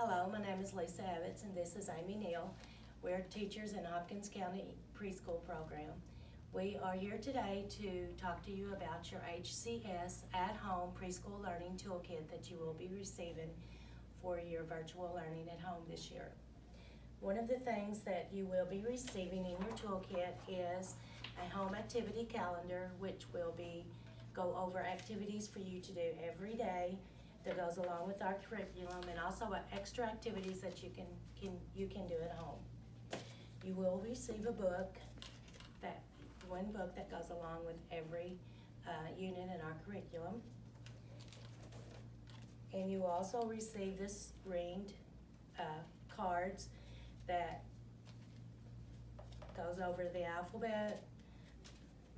Hello, my name is Lisa Evans and this is Amy Neal. We're teachers in Hopkins County Preschool program. We are here today to talk to you about your HCS at Home Preschool Learning Toolkit that you will be receiving for your virtual learning at home this year. One of the things that you will be receiving in your toolkit is a home activity calendar, which will go over activities for you to do every day that goes along with our curriculum, and also extra activities that you can do at home. You will receive a book, one book that goes along with every unit in our curriculum. And you also receive this ringed cards that goes over the alphabet,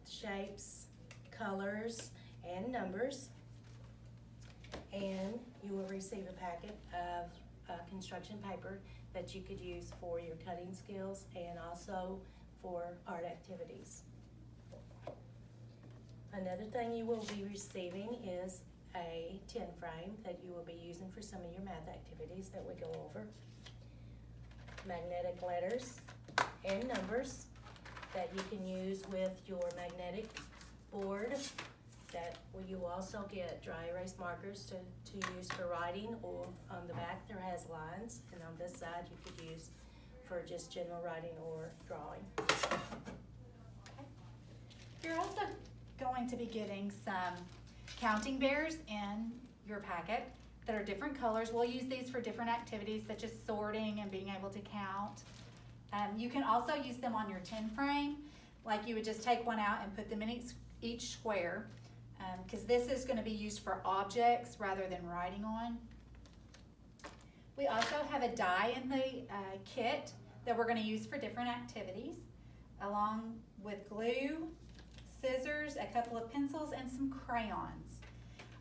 shapes, colors, and numbers. And you will receive a packet of construction paper that you could use for your cutting skills and also for art activities. Another thing you will be receiving is a tin frame that you will be using for some of your math activities that we go over. Magnetic letters and numbers that you can use with your magnetic board. That you will also get dry erase markers to use for writing, or on the back there has lines, and on this side you could use for just general writing or drawing. Okay. You're also going to be getting some counting bears in your packet that are different colors. We'll use these for different activities such as sorting and being able to count. You can also use them on your tin frame, like you would just take one out and put them in each square. Because this is going to be used for objects rather than writing on. We also have a die in the kit that we're going to use for different activities, along with glue, scissors, a couple of pencils, and some crayons.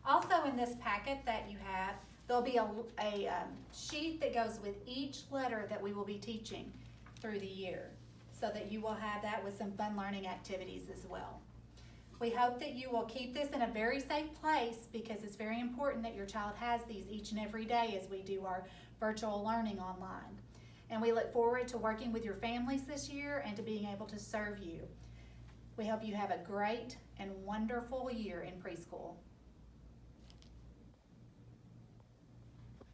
Also in this packet that you have, there'll be a sheet that goes with each letter that we will be teaching through the year, so that you will have that with some fun learning activities as well. We hope that you will keep this in a very safe place, because it's very important that your child has these each and every day as we do our virtual learning online. And we look forward to working with your families this year and to being able to serve you. We hope you have a great and wonderful year in preschool.